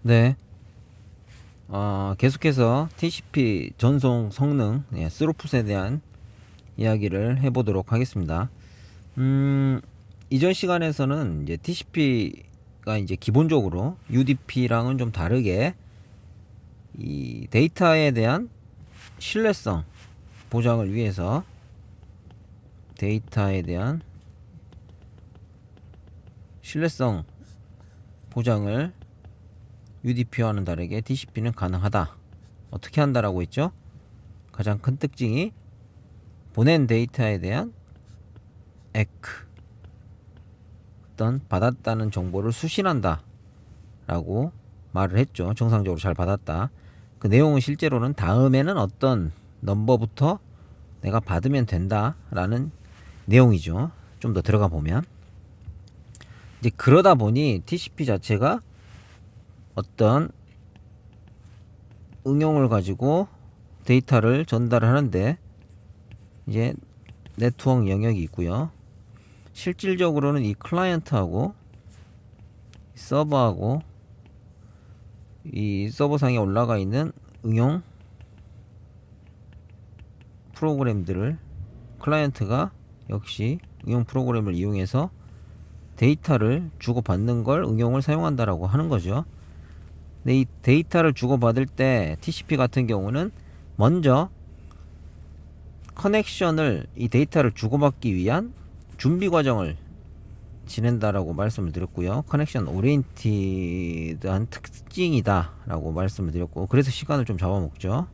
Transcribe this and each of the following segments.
네. 계속해서 TCP 전송 성능, 스루풋에 대한 이야기를 해보도록 하겠습니다. 이전 시간에서는 이제 TCP가 이제 기본적으로 UDP랑은 좀 다르게 이 데이터에 대한 신뢰성 보장을 위해서 데이터에 대한 신뢰성 보장을 UDP와는 다르게 TCP는 가능하다. 어떻게 한다라고 했죠? 가장 큰 특징이 보낸 데이터에 대한 에크, 어떤 받았다는 정보를 수신한다 라고 말을 했죠. 정상적으로 잘 받았다. 그 내용은 실제로는 다음에는 어떤 넘버부터 내가 받으면 된다 라는 내용이죠. 좀 더 들어가 보면 이제 그러다 보니 TCP 자체가 어떤 응용을 가지고 데이터를 전달을 하는데 이제 네트워크 영역이 있고요. 실질적으로는 이 클라이언트하고 서버하고 이 서버상에 올라가 있는 응용 프로그램들을 클라이언트가 역시 응용 프로그램을 이용해서 데이터를 주고받는 걸 응용을 사용한다라고 하는 거죠. 근데 이 데이터를 주고받을 때 TCP 같은 경우는 먼저 커넥션을 이 데이터를 주고받기 위한 준비 과정을 지낸다라고 말씀을 드렸고요. 커넥션 오리엔티드한 특징이다 라고 말씀을 드렸고, 그래서 시간을 좀 잡아먹죠.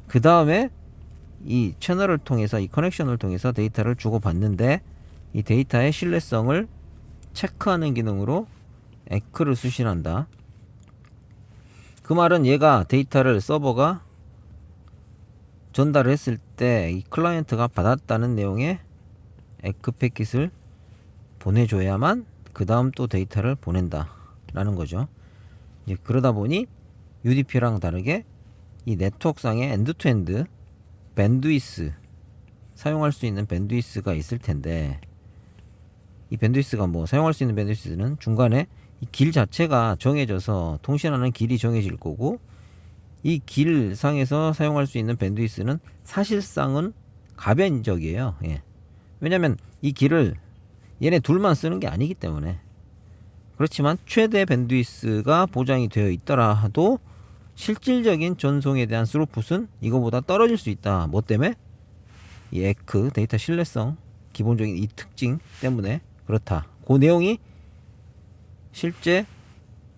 그 다음에 이 채널을 통해서, 이 커넥션을 통해서 데이터를 주고받는데 이 데이터의 신뢰성을 체크하는 기능으로 에크를 수신한다. 그 말은 얘가 데이터를 서버가 전달을 했을 때 이 클라이언트가 받았다는 내용의 에크 패킷을 보내줘야만 그 다음 또 데이터를 보낸다 라는 거죠. 이제 그러다 보니 UDP랑 다르게 이 네트워크상의 엔드투엔드 밴드위스, 사용할 수 있는 밴드위스가 있을 텐데, 이 밴드위스가 뭐 사용할 수 있는 밴드위스는 중간에 이 길 자체가 정해져서 통신하는 길이 정해질 거고, 이 길 상에서 사용할 수 있는 밴드위스는 사실상은 가변적이에요. 왜냐면 이 길을 얘네 둘만 쓰는 게 아니기 때문에. 그렇지만 최대 밴드위스가 보장이 되어 있더라 하도 실질적인 전송에 대한 스루풋은 이거보다 떨어질 수 있다. 뭐 때문에? 이 에크 데이터 신뢰성 기본적인 이 특징 때문에 그렇다. 그 내용이 실제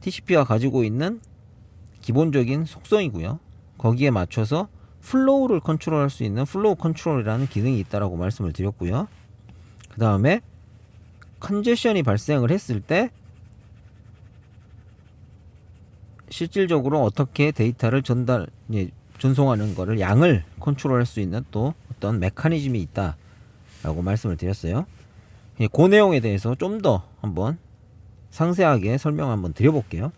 TCP가 가지고 있는 기본적인 속성이고요. 거기에 맞춰서 플로우를 컨트롤할 수 있는 플로우 컨트롤이라는 기능이 있다라고 말씀을 드렸고요. 그 다음에 컨제션이 발생을 했을 때 실질적으로 어떻게 데이터를 전송하는 거를 양을 컨트롤할 수 있는 또 어떤 메커니즘이 있다라고 말씀을 드렸어요. 그 내용에 대해서 좀 더 한번 상세하게 설명 한번 드려볼게요.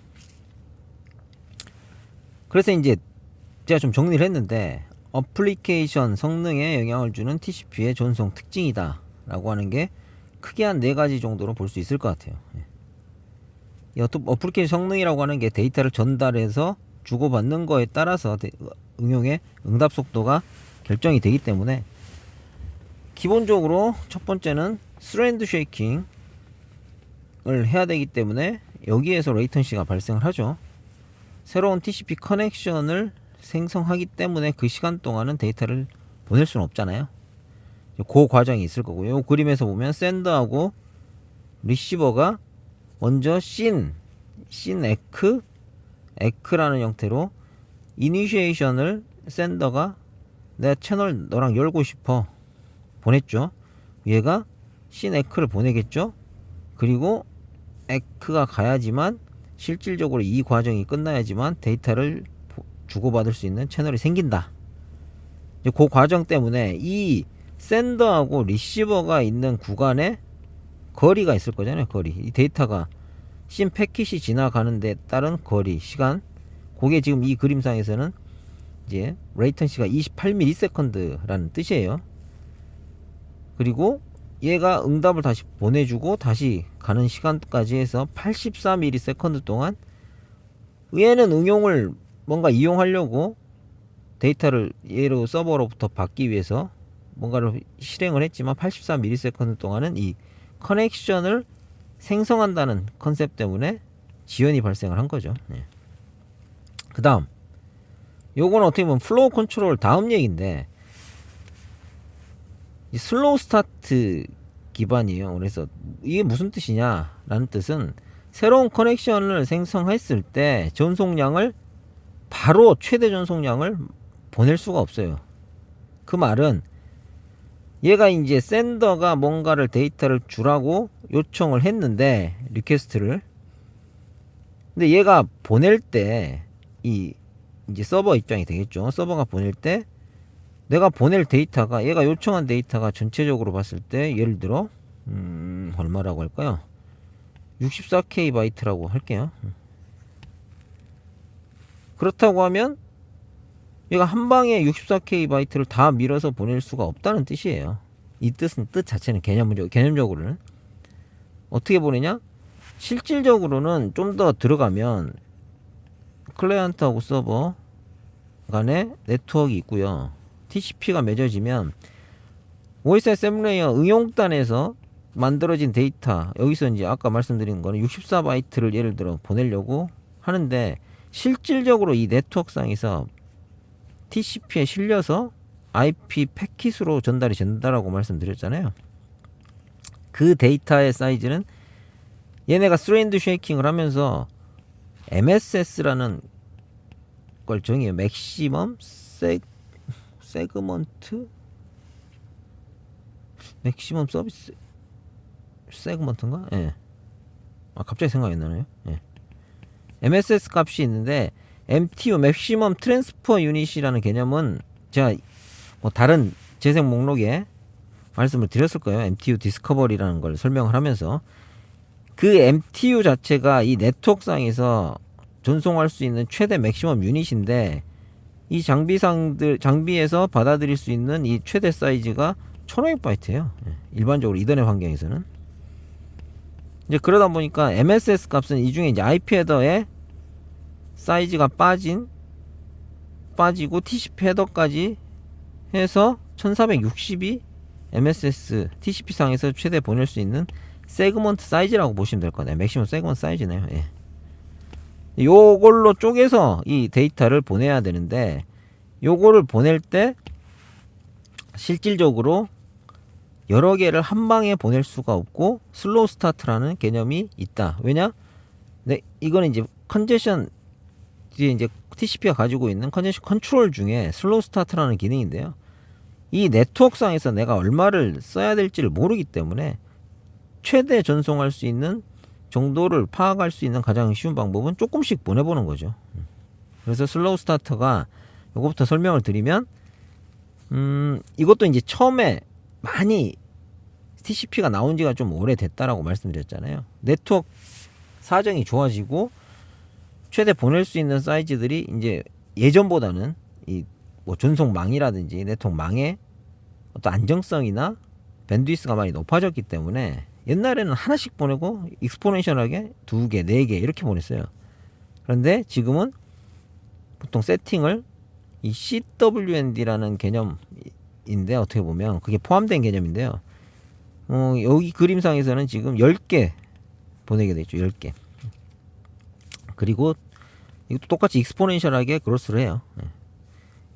그래서 이제 제가 좀 정리를 했는데, 어플리케이션 성능에 영향을 주는 TCP의 전송 특징이다 라고 하는 게 크게 한 4가지 정도로 볼 수 있을 것 같아요. 이 어플리케이션 성능이라고 하는 게 데이터를 전달해서 주고받는 거에 따라서 응용의 응답 속도가 결정이 되기 때문에, 기본적으로 첫 번째는 스랜드 쉐이킹을 해야 되기 때문에 여기에서 레이턴시가 발생을 하죠. 새로운 TCP 커넥션을 생성하기 때문에 그 시간 동안은 데이터를 보낼 수는 없잖아요. 그 과정이 있을 거고요. 이 그림에서 보면 샌더하고 리시버가 먼저 에크라는 형태로 이니시에이션을 샌더가 내 채널 너랑 열고 싶어 보냈죠. 얘가 에크를 보내겠죠. 그리고 에크가 가야지만, 실질적으로 이 과정이 끝나야지만 데이터를 주고받을 수 있는 채널이 생긴다. 이제 그 과정 때문에 이 샌더하고 리시버가 있는 구간에 거리가 있을 거잖아요. 거리. 이 데이터가 패킷이 지나가는 데 따른 거리, 시간. 그게 지금 이 그림상에서는 이제 레이턴시가 28ms라는 뜻이에요. 그리고 얘가 응답을 다시 보내주고 다시 가는 시간까지 해서 84ms 동안 얘는 응용을 뭔가 이용하려고 데이터를 얘로 서버로부터 받기 위해서 뭔가를 실행을 했지만 84ms 동안은 이 커넥션을 생성한다는 컨셉 때문에 지연이 발생을 한 거죠. 네. 그 다음 요건 어떻게 보면 플로우 컨트롤 다음 얘기인데 이 슬로우 스타트 기반이에요. 그래서 이게 무슨 뜻이냐 라는 뜻은 새로운 커넥션을 생성했을 때 전송량을 바로 최대 전송량을 보낼 수가 없어요. 그 말은 얘가 이제 샌더가 뭔가를 데이터를 주라고 요청을 했는데 리퀘스트를 근데 얘가 보낼 때 이 이제 서버 입장이 되겠죠. 서버가 보낼 때 내가 보낼 데이터가 얘가 요청한 데이터가 전체적으로 봤을 때 예를 들어 얼마라고 할까요? 64K 바이트라고 할게요. 그렇다고 하면 얘가 한 방에 64K 바이트를 다 밀어서 보낼 수가 없다는 뜻이에요. 이 뜻은 뜻 자체는 개념적으로는 어떻게 보내냐? 실질적으로는 좀 더 들어가면 클라이언트하고 서버 간에 네트워크가 있고요. TCP가 맺어지면 OSI 샘레이어 응용단에서 만들어진 데이터 여기서 이제 아까 말씀드린 거는 64바이트를 예를 들어 보내려고 하는데 실질적으로 이 네트워크상에서 TCP에 실려서 IP 패킷으로 전달이 된다라고 말씀드렸잖아요. 그 데이터의 사이즈는 얘네가 스레인드 쉐이킹을 하면서 MSS라는 걸 정의해요. 맥시멈 세그먼트 맥시멈 서비스 세그먼트인가? 예. 아 갑자기 생각이 안 나네요. 예. MSS 값이 있는데 MTU 맥시멈 트랜스퍼 유닛이라는 개념은 제가 뭐 다른 재생 목록에 말씀을 드렸을 거예요. MTU 디스커버리라는 걸 설명을 하면서 그 MTU 자체가 이 네트워크상에서 전송할 수 있는 최대 맥시멈 유닛인데 이 장비에서 받아들일 수 있는 이 최대 사이즈가 1500바이트예요. 일반적으로 이더넷 환경에서는. 이제 그러다 보니까 MSS 값은 이 중에 이제 IP 헤더에 사이즈가 빠지고 TCP 헤더까지 해서 1460이 MSS TCP 상에서 최대 보낼 수 있는 세그먼트 사이즈라고 보시면 될 거네요. 맥시멈 세그먼트 사이즈네요. 예. 요걸로 쪼개서 이 데이터를 보내야 되는데 요거를 보낼 때 실질적으로 여러 개를 한 방에 보낼 수가 없고 슬로우 스타트라는 개념이 있다. 왜냐? 네, 이거는 이제 컨제션 뒤에 이제 TCP가 가지고 있는 컨제션 컨트롤 중에 슬로우 스타트라는 기능인데요. 이 네트워크상에서 내가 얼마를 써야 될지를 모르기 때문에 최대 전송할 수 있는 정도를 파악할 수 있는 가장 쉬운 방법은 조금씩 보내보는 거죠. 그래서 슬로우 스타터가 요거부터 설명을 드리면 이것도 이제 처음에 많이 TCP가 나온 지가 좀 오래됐다라고 말씀드렸잖아요. 네트워크 사정이 좋아지고 최대 보낼 수 있는 사이즈들이 이제 예전보다는 이 뭐 전송망이라든지 네트워크망의 어떤 안정성이나 밴드위스가 많이 높아졌기 때문에 옛날에는 하나씩 보내고 익스포넨셜하게 2개, 4개 이렇게 보냈어요. 그런데 지금은 보통 세팅을 이 CWND라는 개념인데 어떻게 보면 그게 포함된 개념인데요. 여기 그림상에서는 지금 10개 보내게 되죠. 10개. 그리고 이것도 똑같이 익스포넨셜하게 그로스를 해요.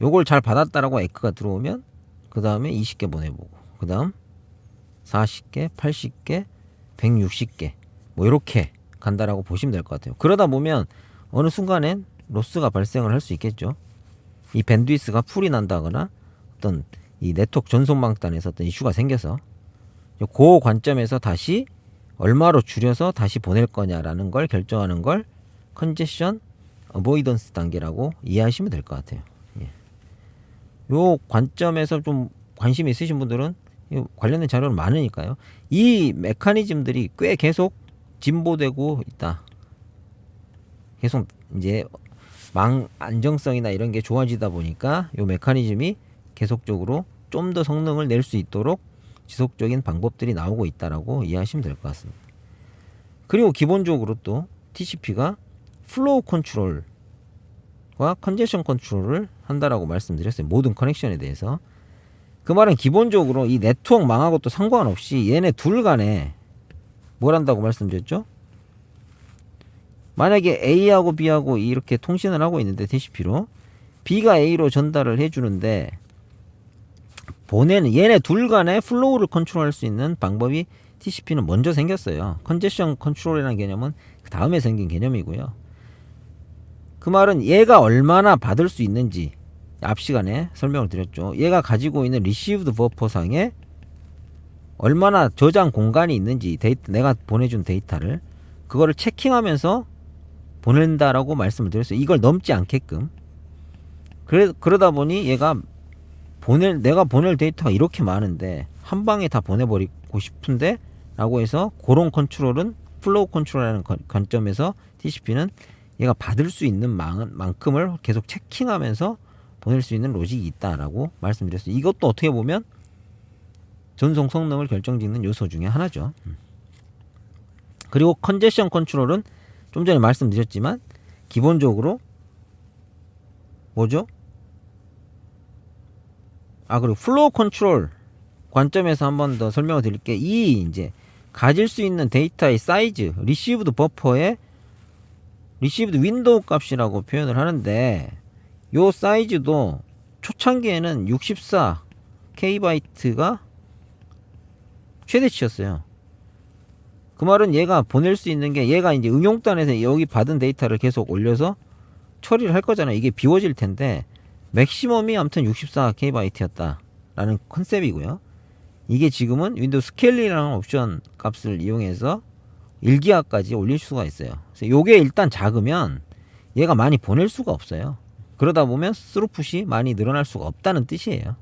요걸 잘 받았다라고 에크가 들어오면 그 다음에 20개 보내보고 그 다음 40개, 80개, 160개 뭐 이렇게 간다라고 보시면 될 것 같아요. 그러다 보면 어느 순간엔 로스가 발생을 할 수 있겠죠. 이 밴드위스가 풀이 난다거나 어떤 이 네트워크 전송망단에서 어떤 이슈가 생겨서 그 관점에서 다시 얼마로 줄여서 다시 보낼 거냐라는 걸 결정하는 걸 컨제션 어보이던스 단계라고 이해하시면 될 것 같아요. 요 관점에서 좀 관심이 있으신 분들은 관련된 자료는 많으니까요. 이 메커니즘들이 꽤 계속 진보되고 있다. 계속 이제 망 안정성이나 이런 게 좋아지다 보니까 요 메커니즘이 계속적으로 좀 더 성능을 낼 수 있도록 지속적인 방법들이 나오고 있다라고 이해하시면 될 것 같습니다. 그리고 기본적으로 또 TCP가 플로우 컨트롤과 컨제션 컨트롤을 한다라고 말씀드렸어요. 모든 커넥션에 대해서. 그 말은 기본적으로 이 네트워크 망하고 또 상관없이 얘네 둘 간에 뭘 한다고 말씀드렸죠? 만약에 A하고 B하고 이렇게 통신을 하고 있는데 TCP로 B가 A로 전달을 해주는데 보내는 얘네 둘 간의 플로우를 컨트롤할 수 있는 방법이 TCP는 먼저 생겼어요. 컨제션 컨트롤이라는 개념은 그 다음에 생긴 개념이고요. 그 말은 얘가 얼마나 받을 수 있는지 앞 시간에 설명을 드렸죠. 얘가 가지고 있는 리시브드 버퍼상에 얼마나 저장 공간이 있는지 데이터, 내가 보내준 데이터를 그거를 체킹하면서 보낸다라고 말씀을 드렸어요. 이걸 넘지 않게끔. 그러다 보니 얘가 내가 보낼 데이터가 이렇게 많은데 한 방에 다 보내버리고 싶은데 라고 해서 그런 컨트롤은 플로우 컨트롤이라는 관점에서 TCP는 얘가 받을 수 있는 만큼을 계속 체킹하면서 보낼 수 있는 로직이 있다라고 말씀드렸어요. 이것도 어떻게 보면 전송 성능을 결정짓는 요소 중에 하나죠. 그리고 컨제션 컨트롤은 좀 전에 말씀드렸지만 기본적으로 뭐죠? 그리고 플로우 컨트롤 관점에서 한 번 더 설명을 드릴게요. 이 이제 가질 수 있는 데이터의 사이즈, 리시브드 버퍼의 리시브드 윈도우 값이라고 표현을 하는데 요 사이즈도 초창기에는 64KB 최대치였어요. 그 말은 얘가 보낼 수 있는 게 얘가 이제 응용단에서 여기 받은 데이터를 계속 올려서 처리를 할 거잖아요. 이게 비워질 텐데 맥시멈이 아무튼 64KB였다라는 컨셉이고요. 이게 지금은 윈도우 스케일이라는 옵션 값을 이용해서 1기가까지 올릴 수가 있어요. 그래서 요게 일단 작으면 얘가 많이 보낼 수가 없어요. 그러다 보면 스루풋이 많이 늘어날 수가 없다는 뜻이에요.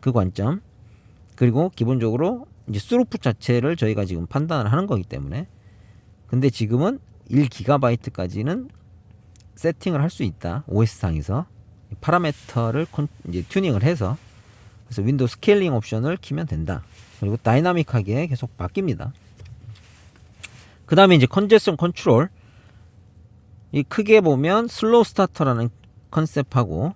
그 관점. 그리고 기본적으로 이제 스루풋 자체를 저희가 지금 판단을 하는 거기 때문에 근데 지금은 1GB까지는 세팅을 할 수 있다. OS상에서 파라미터를 이제 튜닝을 해서 그래서 윈도우 스케일링 옵션을 키면 된다. 그리고 다이나믹하게 계속 바뀝니다. 그 다음에 이제 컨제션 컨트롤 이 크게 보면 슬로우 스타터라는 컨셉하고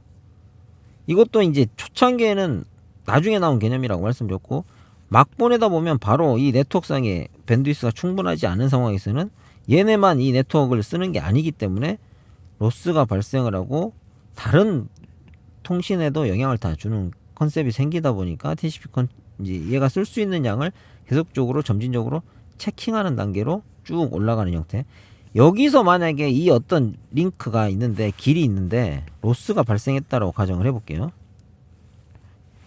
이것도 이제 초창기에는 나중에 나온 개념이라고 말씀드렸고 막 보내다 보면 바로 이 네트워크상에 밴드위스가 충분하지 않은 상황에서는 얘네만 이 네트워크를 쓰는 게 아니기 때문에 로스가 발생을 하고 다른 통신에도 영향을 다 주는 컨셉이 생기다 보니까 TCP 이제 얘가 쓸 수 있는 양을 계속적으로 점진적으로 체킹하는 단계로 쭉 올라가는 형태. 여기서 만약에 이 어떤 링크가 있는데 길이 있는데 로스가 발생했다라고 가정을 해볼게요.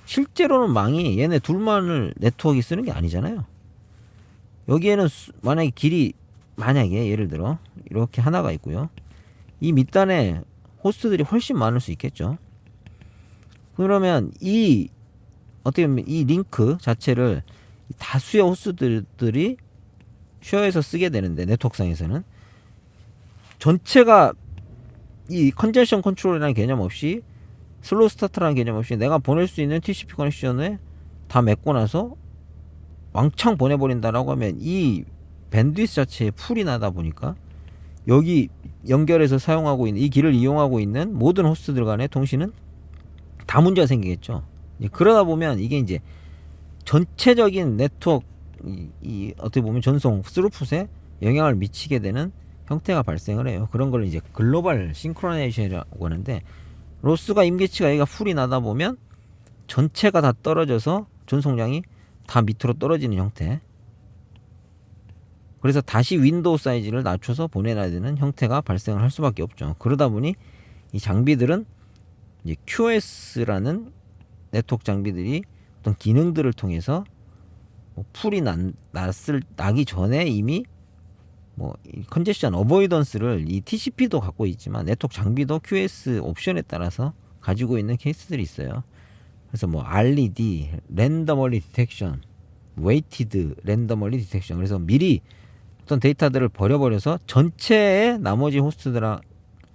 실제로는 망이 얘네 둘만을 네트워크 쓰는 게 아니잖아요. 여기에는 만약에 길이 만약에 예를 들어 이렇게 하나가 있고요. 이 밑단에 호스트들이 훨씬 많을 수 있겠죠. 그러면 이 어떻게 보면 이 링크 자체를 다수의 호스트들이 쉐어해서 쓰게 되는데 네트워크상에서는 전체가 이 컨제션 컨트롤이라는 개념 없이 슬로우 스타트라는 개념 없이 내가 보낼 수 있는 TCP 커넥션에 다 맺고 나서 왕창 보내버린다라고 하면 이 밴드위스 자체에 풀이 나다 보니까 여기 연결해서 사용하고 있는 이 길을 이용하고 있는 모든 호스트들 간의 통신은 다 문제가 생기겠죠. 그러다 보면 이게 이제 전체적인 네트워크 이 어떻게 보면 전송 스루풋에 영향을 미치게 되는 형태가 발생을 해요. 그런 걸 이제 글로벌 싱크로나이제이션이라고 하는데 로스가 임계치가 여기가 풀이 나다 보면 전체가 다 떨어져서 전송량이 다 밑으로 떨어지는 형태. 그래서 다시 윈도우 사이즈를 낮춰서 보내놔야 되는 형태가 발생을 할 수밖에 없죠. 그러다 보니 이 장비들은 이제 QoS라는 네트워크 장비들이 어떤 기능들을 통해서 뭐 풀이 나기 전에 이미 뭐 컨제션 어보이던스를 이 TCP도 갖고 있지만 네트워크 장비도 QoS 옵션에 따라서 가지고 있는 케이스들이 있어요. 그래서 뭐 RED, 랜덤얼리 디텍션, 웨이티드 랜덤얼리 디텍션. 그래서 미리 어떤 데이터들을 버려버려서 전체의 나머지 호스트들아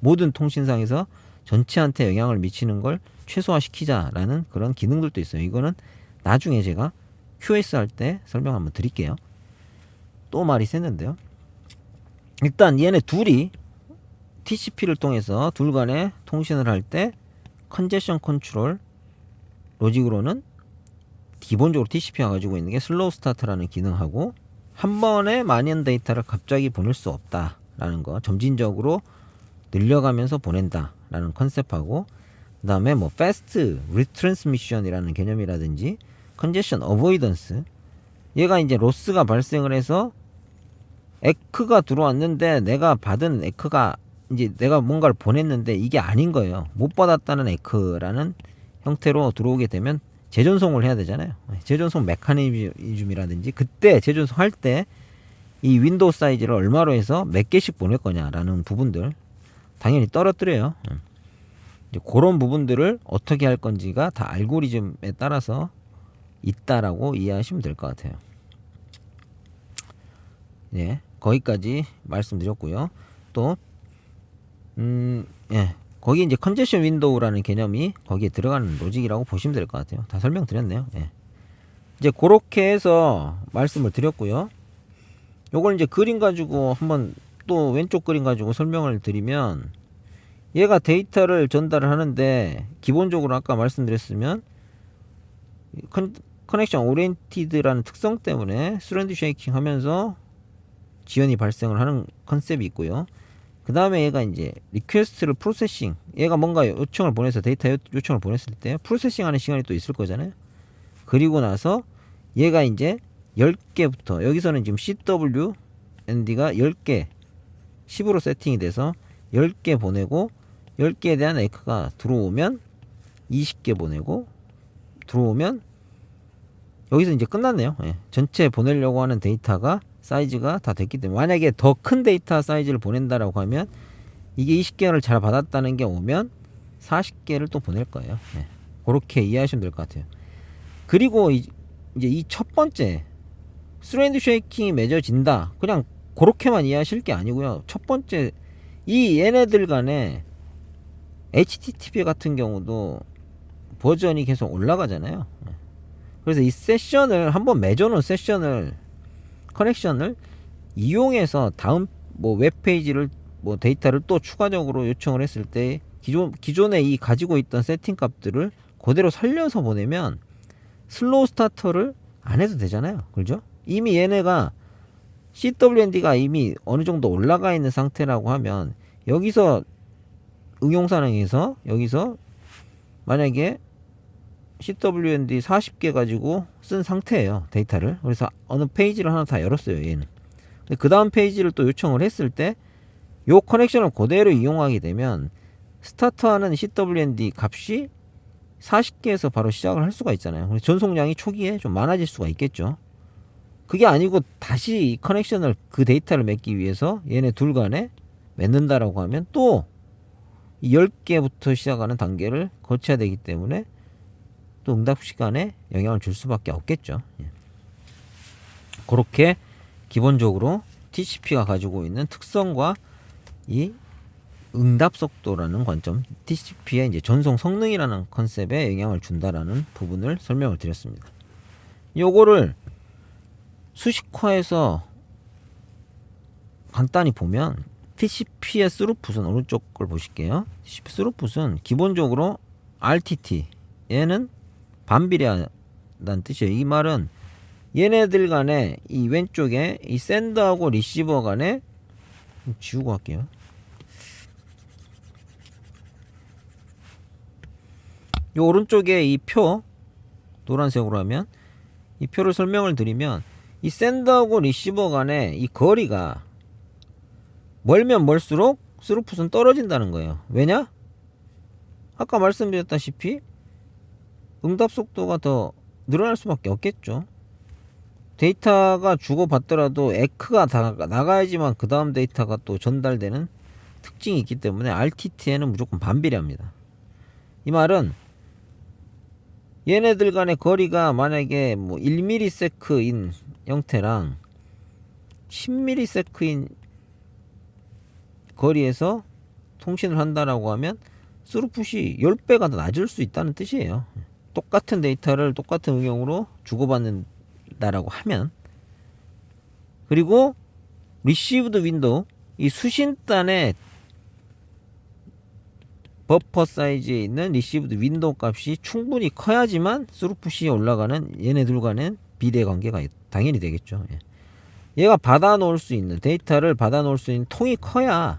모든 통신상에서 전체한테 영향을 미치는 걸 최소화시키자라는 그런 기능들도 있어요. 이거는 나중에 제가 QoS 할 때 설명 한번 드릴게요. 또 말이 샜는데요. 일단 얘네 둘이 TCP를 통해서 둘 간에 통신을 할 때 컨제션 컨트롤 로직으로는 기본적으로 TCP가 가지고 있는 게 슬로우 스타트라는 기능하고 한 번에 많은 데이터를 갑자기 보낼 수 없다라는 거, 점진적으로 늘려가면서 보낸다라는 컨셉하고, 그 다음에 뭐 패스트 리트랜스미션이라는 개념이라든지 컨제션 어보이던스, 얘가 이제 로스가 발생을 해서 에크가 들어왔는데 내가 받은 에크가 이제 내가 뭔가를 보냈는데 이게 아닌 거예요. 못 받았다는 에크라는 형태로 들어오게 되면 재전송을 해야 되잖아요. 재전송 메커니즘이라든지 그때 재전송 할 때 이 윈도우 사이즈를 얼마로 해서 몇 개씩 보낼 거냐라는 부분들 당연히 떨어뜨려요. 이제 그런 부분들을 어떻게 할 건지가 다 알고리즘에 따라서 있다라고 이해하시면 될 것 같아요. 예, 거기까지 말씀드렸고요. 또 예, 거기 이제 컨제션 윈도우라는 개념이 거기에 들어가는 로직이라고 보시면 될 것 같아요. 다 설명드렸네요. 예. 이제 그렇게 해서 말씀을 드렸고요. 요걸 이제 그림 가지고 한번 또 왼쪽 그림 가지고 설명을 드리면, 얘가 데이터를 전달을 하는데 기본적으로 아까 말씀드렸으면 커넥션 오리엔티드라는 특성 때문에 스랜드 쉐이킹 하면서 지연이 발생을 하는 컨셉이 있고요. 그 다음에 얘가 이제 리퀘스트를 프로세싱, 얘가 뭔가 요청을 보내서 데이터 요청을 보냈을 때 프로세싱 하는 시간이 또 있을 거잖아요. 그리고 나서 얘가 이제 10개부터, 여기서는 지금 CWND가 10개 10으로 세팅이 돼서 10개 보내고 10개에 대한 에크가 들어오면 20개 보내고 들어오면 여기서 이제 끝났네요. 예. 전체 보내려고 하는 데이터가 사이즈가 다 됐기 때문에, 만약에 더 큰 데이터 사이즈를 보낸다라고 하면 이게 20개를 잘 받았다는 게 오면 40개를 또 보낼 거예요. 예. 그렇게 이해하시면 될 것 같아요. 그리고 이제 이 첫 번째 스랜드 쉐이킹이 맺어진다, 그냥 그렇게만 이해하실 게 아니고요. 첫 번째 이 얘네들 간에 HTTP 같은 경우도 버전이 계속 올라가잖아요. 그래서 이 세션을 한번 맺어놓은 세션을, 커넥션을 이용해서 다음 뭐 웹페이지를 뭐 데이터를 또 추가적으로 요청을 했을 때 기존에 이 가지고 있던 세팅 값들을 그대로 살려서 보내면 슬로우 스타터를 안 해도 되잖아요. 그죠? 이미 얘네가 CWND가 이미 어느 정도 올라가 있는 상태라고 하면, 여기서 응용사항에서 여기서 만약에 CWND 40개 가지고 쓴 상태예요, 데이터를. 그래서 어느 페이지를 하나 다 열었어요, 얘는. 근데 그 다음 페이지를 또 요청을 했을 때 요 커넥션을 그대로 이용하게 되면 스타트하는 CWND 값이 40개에서 바로 시작을 할 수가 있잖아요. 그래서 전송량이 초기에 좀 많아질 수가 있겠죠. 그게 아니고 다시 이 커넥션을, 그 데이터를 맺기 위해서 얘네 둘 간에 맺는다라고 하면 또 10개부터 시작하는 단계를 거쳐야 되기 때문에 또 응답 시간에 영향을 줄 수밖에 없겠죠. 그렇게 기본적으로 TCP가 가지고 있는 특성과 이 응답 속도라는 관점, TCP의 이제 전송 성능이라는 컨셉에 영향을 준다라는 부분을 설명을 드렸습니다. 요거를 수식화해서 간단히 보면, TCP의 스루풋은 오른쪽 걸 보실게요. TCP 스루풋은 기본적으로 RTT, 얘는 반비례하다는 뜻이에요. 이 말은 얘네들 간에 이 왼쪽에 이 샌더하고 리시버 간에, 지우고 할게요. 요 오른쪽에 이 표 노란색으로 하면, 이 표를 설명을 드리면, 이 샌더하고 리시버 간의 이 거리가 멀면 멀수록 스루풋은 떨어진다는 거예요. 왜냐? 아까 말씀드렸다시피 응답 속도가 더 늘어날 수밖에 없겠죠. 데이터가 주고받더라도 에크가 다 나가야지만 그 다음 데이터가 또 전달되는 특징이 있기 때문에 RTT에는 무조건 반비례합니다. 이 말은 얘네들 간의 거리가 만약에 뭐 1ms인 형태랑 10ms인 거리에서 통신을 한다라고 하면 스루풋이 10배가 더 낮을 수 있다는 뜻이에요. 똑같은 데이터를 똑같은 응용으로 주고받는다라고 하면. 그리고 리시브드 윈도우, 이 수신단의 버퍼 사이즈에 있는 리시브드 윈도우 값이 충분히 커야지만 스루풋이 올라가는 얘네들 간의 비례 관계가 당연히 되겠죠. 예. 얘가 받아 놓을 수 있는 데이터를 받아 놓을 수 있는 통이 커야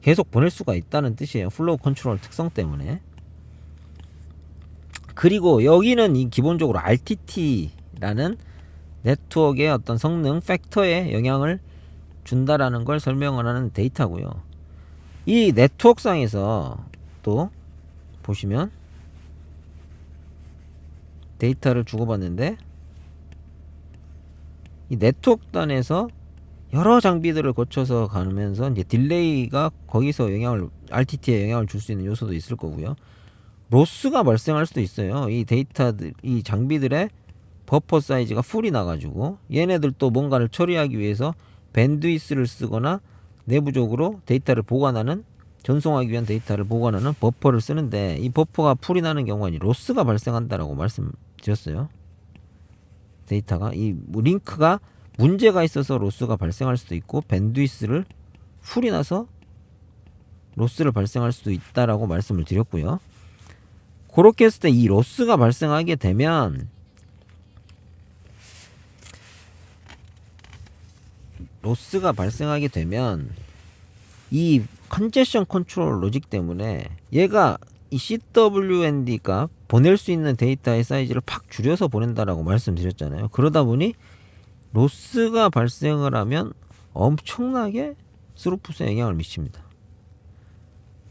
계속 보낼 수가 있다는 뜻이에요. 플로우 컨트롤 특성 때문에. 그리고 여기는 이 기본적으로 RTT라는 네트워크의 어떤 성능 팩터에 영향을 준다라는 걸 설명을 하는 데이터고요. 이 네트워크상에서 또 보시면 데이터를 주고받는데 이 네트워크 단에서 여러 장비들을 거쳐서 가면서 이제 딜레이가 거기서 RTT에 영향을 줄 수 있는 요소도 있을 거고요. 로스가 발생할 수도 있어요. 이 데이터들, 이 장비들의 버퍼 사이즈가 풀이 나가지고 얘네들 또 뭔가를 처리하기 위해서 밴드위스를 쓰거나 내부적으로 데이터를 보관하는 전송하기 위한 데이터를 보관하는 버퍼를 쓰는데 이 버퍼가 풀이 나는 경우가 로스가 발생한다라고 말씀드렸어요. 데이터가 이 링크가 문제가 있어서 로스가 발생할 수도 있고 밴드위스를 풀이 나서 로스를 발생할 수도 있다라고 말씀을 드렸고요. 그렇게 했을 때 이 로스가 발생하게 되면 이 컨제션 컨트롤 로직 때문에 얘가 이 CWND가 보낼 수 있는 데이터의 사이즈를 팍 줄여서 보낸다라고 말씀드렸잖아요. 그러다 보니 로스가 발생을 하면 엄청나게 스루풋에 영향을 미칩니다.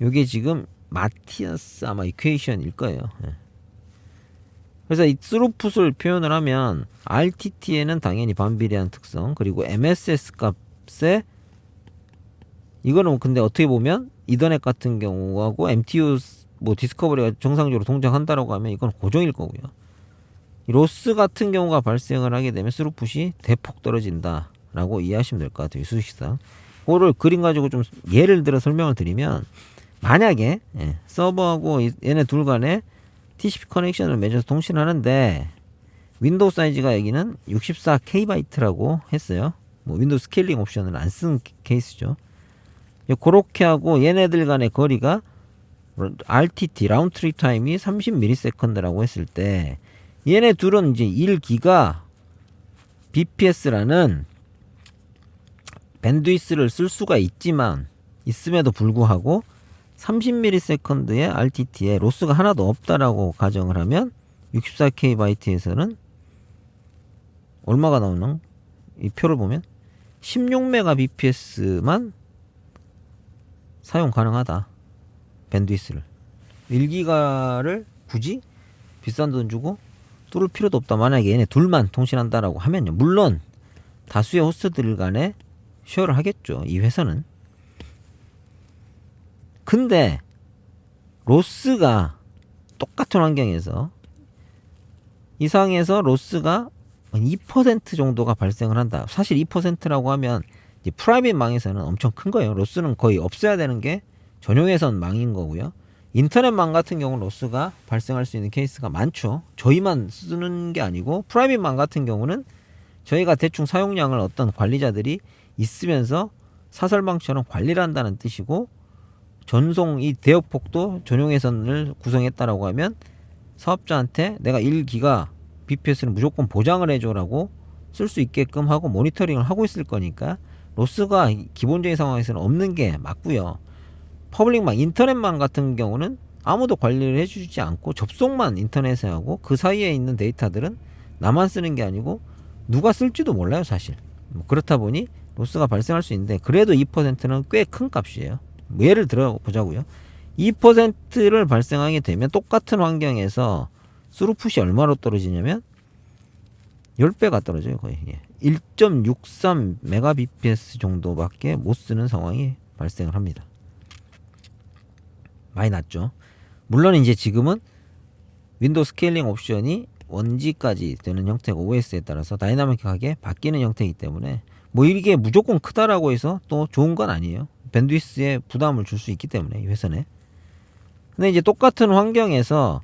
이게 지금 마티아스 아마 이퀘이션일 거예요. 그래서 이 스루풋을 표현을 하면 RTT에는 당연히 반비례한 특성, 그리고 MSS 값에 이거는 근데 어떻게 보면 이더넷 같은 경우하고 MTU 뭐 디스커버리가 정상적으로 동작한다라고 하면 이건 고정일 거고요. 로스 같은 경우가 발생을 하게 되면 스루풋이 대폭 떨어진다라고 이해하시면 될 것 같아요. 수식상. 그거를 그림 가지고 좀 예를 들어 설명을 드리면 만약에 서버하고 얘네 둘 간에 TCP 커넥션을 맺어서 통신하는데 윈도우 사이즈가 여기는 64K라고 했어요. 뭐 윈도우 스케일링 옵션을 안 쓴 케이스죠. 그렇게 하고 얘네들 간의 거리가 RTT 라운드 트립 타임이 30ms라고 했을 때 얘네 둘은 이제 1기가 bps라는 밴드위스를 쓸 수가 있음에도 불구하고 30ms의 RTT에 로스가 하나도 없다라고 가정을 하면 64K에서는 얼마가 나오는? 이 표를 보면 16Mbps만 사용 가능하다. 밴드위스를 1기가를 굳이 비싼 돈 주고 뚫을 필요도 없다. 만약에 얘네 둘만 통신한다라고 하면요. 물론 다수의 호스트들 간에 쉐어를 하겠죠. 이 회사는. 근데 로스가 똑같은 환경에서 이상에서 로스가 2% 정도가 발생을 한다. 사실 2%라고 하면 이제 프라이빗 망에서는 엄청 큰 거예요. 로스는 거의 없어야 되는 게 전용에선 망인 거고요. 인터넷망 같은 경우는 로스가 발생할 수 있는 케이스가 많죠. 저희만 쓰는 게 아니고 프라이빗망 같은 경우는 저희가 대충 사용량을 어떤 관리자들이 있으면서 사설망처럼 관리를 한다는 뜻이고 전송 이 대역폭도 전용회선을 구성했다라고 하면 사업자한테 내가 1기가 BPS를 무조건 보장을 해줘라고 쓸 수 있게끔 하고 모니터링을 하고 있을 거니까 로스가 기본적인 상황에서는 없는 게 맞고요. 퍼블릭망, 인터넷망 같은 경우는 아무도 관리를 해주지 않고 접속만 인터넷에 하고 그 사이에 있는 데이터들은 나만 쓰는 게 아니고 누가 쓸지도 몰라요 사실. 그렇다 보니 로스가 발생할 수 있는데 그래도 2%는 꽤 큰 값이에요. 예를 들어 보자고요. 2%를 발생하게 되면 똑같은 환경에서 스루풋이 얼마로 떨어지냐면 10배가 떨어져요 거의. 1.63 Mbps 정도밖에 못 쓰는 상황이 발생을 합니다. 많이 낮죠. 물론 이제 지금은 윈도우 스케일링 옵션이 1G까지 되는 형태고 OS에 따라서 다이나믹하게 바뀌는 형태이기 때문에 뭐 이게 무조건 크다라고 해서 또 좋은 건 아니에요. 밴드위스에 부담을 줄 수 있기 때문에 이 회선에. 근데 이제 똑같은 환경에서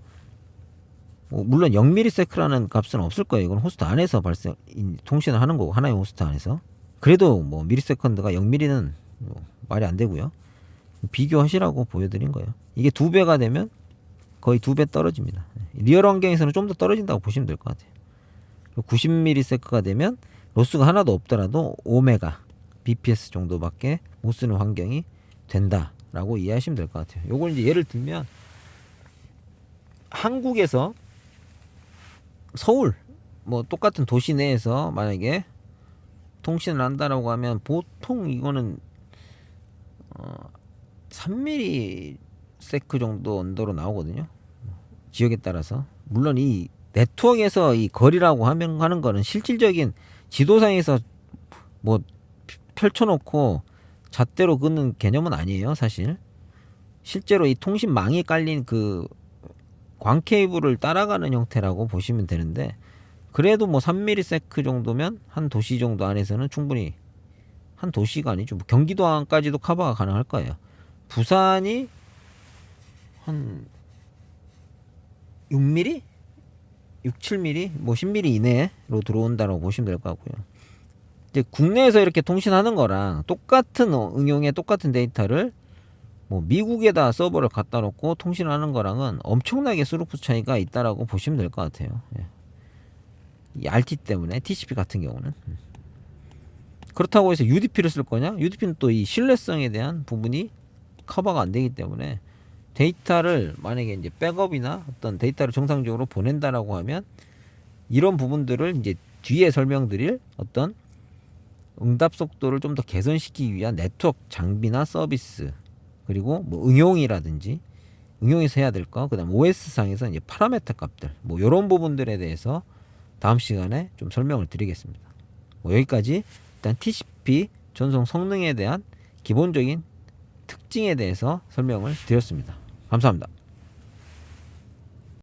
물론 0ms라는 값은 없을 거예요. 이건 호스트 안에서 통신을 하는 거고 하나의 호스트 안에서. 그래도 뭐 미리세컨드가 0ms는 말이 안 되고요. 비교하시라고 보여드린 거예요. 이게 2배가 되면 거의 2배 떨어집니다. 리얼 환경에서는 좀 더 떨어진다고 보시면 될 것 같아요. 90ms가 되면 로스가 하나도 없더라도 5메가 bps 정도밖에 못 쓰는 환경이 된다라고 이해하시면 될 것 같아요. 요걸 이제 예를 들면 한국에서 서울 뭐 똑같은 도시 내에서 만약에 통신을 한다라고 하면 보통 이거는 3ms 정도 언더로 나오거든요. 지역에 따라서. 물론 이 네트워크에서 이 거리라고 하는 거는 실질적인 지도상에서 뭐 펼쳐놓고 잣대로 긋는 개념은 아니에요, 사실. 실제로 이 통신망이 깔린 그 광 케이블을 따라가는 형태라고 보시면 되는데, 그래도 뭐 3ms 정도면 한 도시 정도 안에서는 충분히, 한 도시가 아니죠, 뭐 경기도 안까지도 커버가 가능할 거예요. 부산이 한 6mm? 6, 7mm? 뭐 10mm 이내로 들어온다고 보시면 될 것 같고요. 이제 국내에서 이렇게 통신하는 거랑 똑같은 응용의 똑같은 데이터를 뭐 미국에다 서버를 갖다 놓고 통신하는 거랑은 엄청나게 스루프 차이가 있다라고 보시면 될 것 같아요. 예. 이 RT 때문에 TCP 같은 경우는. 그렇다고 해서 UDP를 쓸 거냐? UDP는 또 이 신뢰성에 대한 부분이 커버가 안 되기 때문에 데이터를 만약에 이제 백업이나 어떤 데이터를 정상적으로 보낸다라고 하면 이런 부분들을 이제 뒤에 설명드릴 어떤 응답 속도를 좀 더 개선시키기 위한 네트워크 장비나 서비스, 그리고 뭐 응용이라든지 응용에서 해야 될 거, 그다음 OS 상에서 이제 파라메터 값들, 뭐 이런 부분들에 대해서 다음 시간에 좀 설명을 드리겠습니다. 뭐 여기까지 일단 TCP 전송 성능에 대한 기본적인 특징에 대해서 설명을 드렸습니다. 감사합니다.